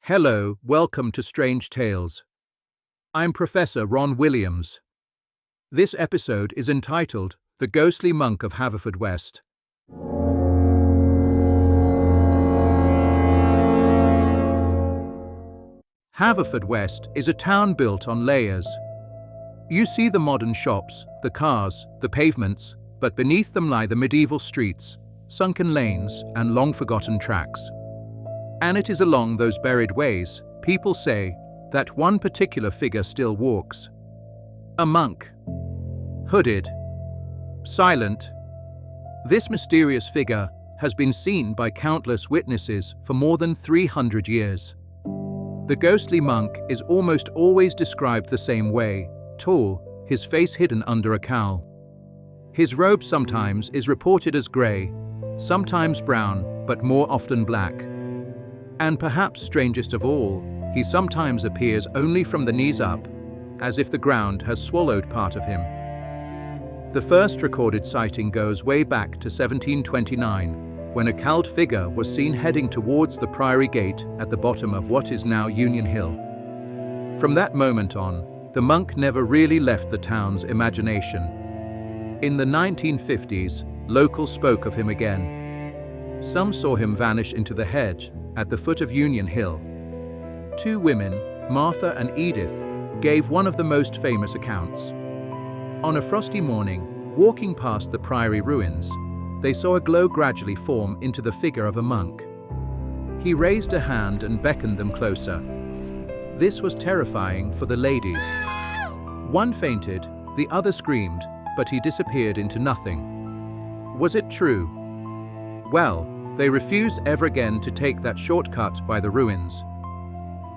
Hello, welcome to Strange Tales. I'm Professor Ron Williams. This episode is entitled The Ghostly Monk of Haverfordwest. Haverfordwest is a town built on layers. You see the modern shops, the cars, the pavements, but beneath them lie the medieval streets, sunken lanes, and long-forgotten tracks. And it is along those buried ways, people say, that one particular figure still walks. A monk. Hooded. Silent. This mysterious figure has been seen by countless witnesses for more than 300 years. The ghostly monk is almost always described the same way, tall, his face hidden under a cowl. His robe sometimes is reported as grey, sometimes brown, but more often black. And perhaps strangest of all, he sometimes appears only from the knees up, as if the ground has swallowed part of him. The first recorded sighting goes way back to 1729, when a cowled figure was seen heading towards the Priory gate at the bottom of what is now Union Hill. From that moment on, the monk never really left the town's imagination. In the 1950s, locals spoke of him again. Some saw him vanish into the hedge at the foot of Union Hill. Two women, Martha and Edith, gave one of the most famous accounts. On a frosty morning, walking past the Priory ruins, they saw a glow gradually form into the figure of a monk. He raised a hand and beckoned them closer. This was terrifying for the ladies. One fainted, the other screamed, but he disappeared into nothing. Was it true? Well, they refused ever again to take that shortcut by the ruins.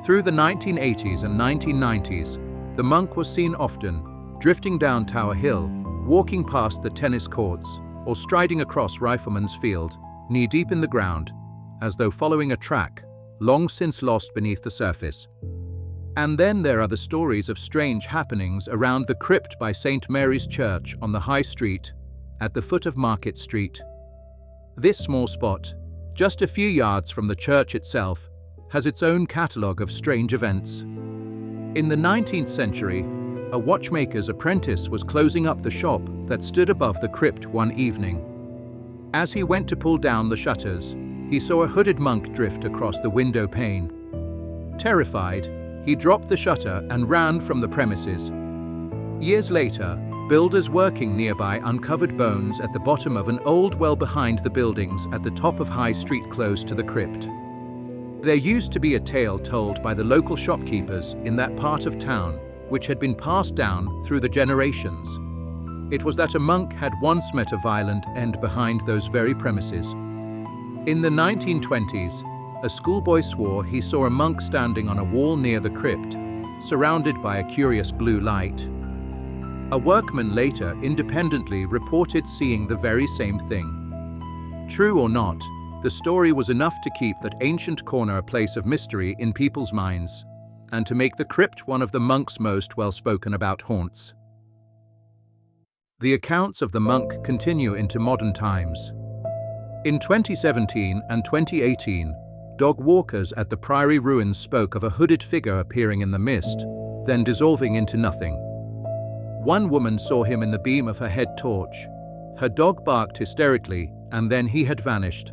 Through the 1980s and 1990s, the monk was seen often, drifting down Tower Hill, walking past the tennis courts, or striding across Rifleman's field, knee-deep in the ground, as though following a track, long since lost beneath the surface. And then there are the stories of strange happenings around the Crypt by St. Mary's Church on the High Street, at the foot of Market Street. This small spot, just a few yards from the church itself, has its own catalogue of strange events. In the 19th century, a watchmaker's apprentice was closing up the shop that stood above the crypt one evening. As he went to pull down the shutters, he saw a hooded monk drift across the window pane. Terrified, he dropped the shutter and ran from the premises. Years later, builders working nearby uncovered bones at the bottom of an old well behind the buildings at the top of High Street close to the crypt. There used to be a tale told by the local shopkeepers in that part of town, which had been passed down through the generations. It was that a monk had once met a violent end behind those very premises. In the 1920s, a schoolboy swore he saw a monk standing on a wall near the crypt, surrounded by a curious blue light. A workman later independently reported seeing the very same thing. True or not, the story was enough to keep that ancient corner a place of mystery in people's minds, and to make the crypt one of the monk's most well-spoken about haunts. The accounts of the monk continue into modern times. In 2017 and 2018, dog walkers at the Priory ruins spoke of a hooded figure appearing in the mist, then dissolving into nothing. One woman saw him in the beam of her head torch. Her dog barked hysterically, and then he had vanished.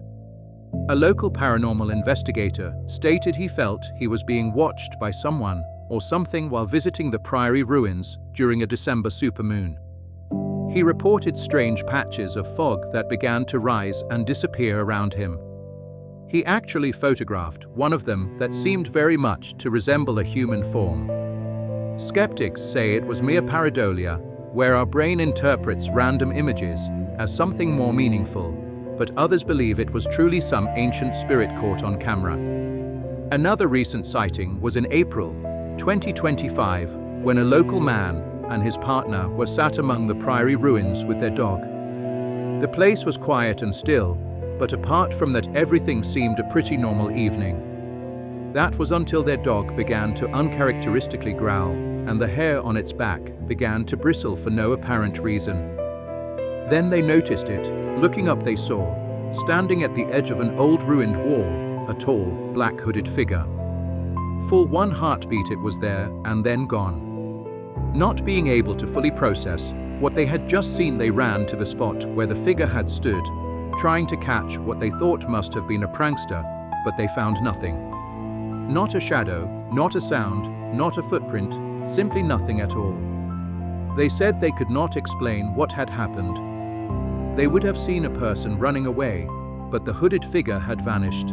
A local paranormal investigator stated he felt he was being watched by someone or something while visiting the Priory ruins during a December supermoon. He reported strange patches of fog that began to rise and disappear around him. He actually photographed one of them that seemed very much to resemble a human form. Skeptics say it was mere pareidolia, where our brain interprets random images as something more meaningful, but others believe it was truly some ancient spirit caught on camera. Another recent sighting was in April 2025, when a local man and his partner were sat among the Priory ruins with their dog. The place was quiet and still, but apart from that, everything seemed a pretty normal evening. That was until their dog began to uncharacteristically growl, and the hair on its back began to bristle for no apparent reason. Then they noticed it. Looking up, they saw, standing at the edge of an old ruined wall, a tall, black hooded figure. Full one heartbeat it was there and then gone. Not being able to fully process what they had just seen, they ran to the spot where the figure had stood, trying to catch what they thought must have been a prankster, but they found nothing. Not a shadow, not a sound, not a footprint, simply nothing at all. They said they could not explain what had happened. They would have seen a person running away, but the hooded figure had vanished.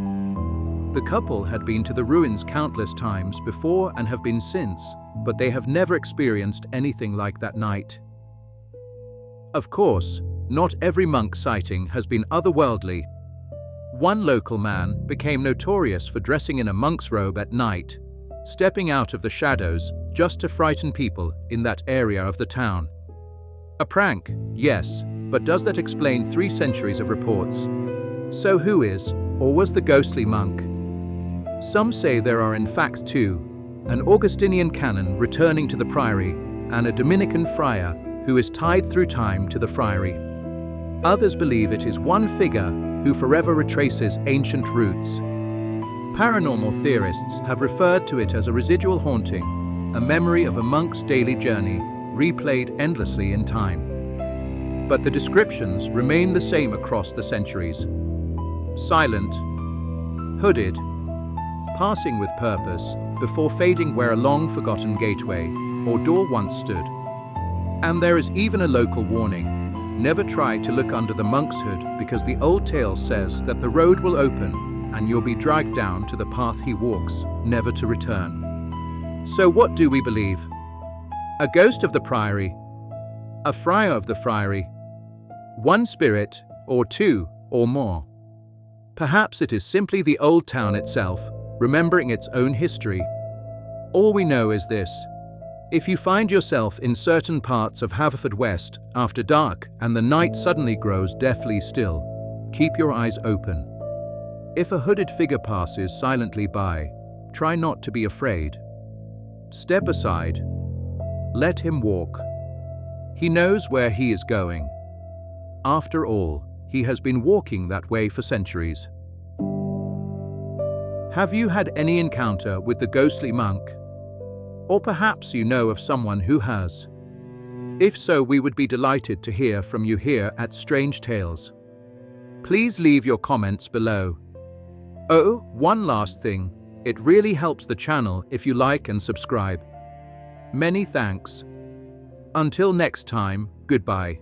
The couple had been to the ruins countless times before and have been since, but they have never experienced anything like that night. Of course, not every monk sighting has been otherworldly. One local man became notorious for dressing in a monk's robe at night, stepping out of the shadows just to frighten people in that area of the town. A prank, yes, but does that explain 3 centuries of reports? So who is, or was the ghostly monk? Some say there are in fact 2, an Augustinian canon returning to the Priory and a Dominican friar who is tied through time to the Priory. Others believe it is one figure who forever retraces ancient roots. Paranormal theorists have referred to it as a residual haunting, a memory of a monk's daily journey, replayed endlessly in time. But the descriptions remain the same across the centuries. Silent, hooded, passing with purpose, before fading where a long-forgotten gateway or door once stood. And there is even a local warning: never try to look under the monk's hood, because the old tale says that the road will open and you'll be dragged down to the path he walks, never to return. So what do we believe? A ghost of the Priory? A friar of the Priory? One spirit, or 2, or more? Perhaps it is simply the old town itself, remembering its own history. All we know is this: if you find yourself in certain parts of Haverfordwest after dark and the night suddenly grows deathly still, keep your eyes open. If a hooded figure passes silently by, try not to be afraid. Step aside. Let him walk. He knows where he is going. After all, he has been walking that way for centuries. Have you had any encounter with the ghostly monk? Or perhaps you know of someone who has. If so, we would be delighted to hear from you here at Strange Tales. Please leave your comments below. Oh, one last thing. It really helps the channel if you like and subscribe. Many thanks. Until next time, goodbye.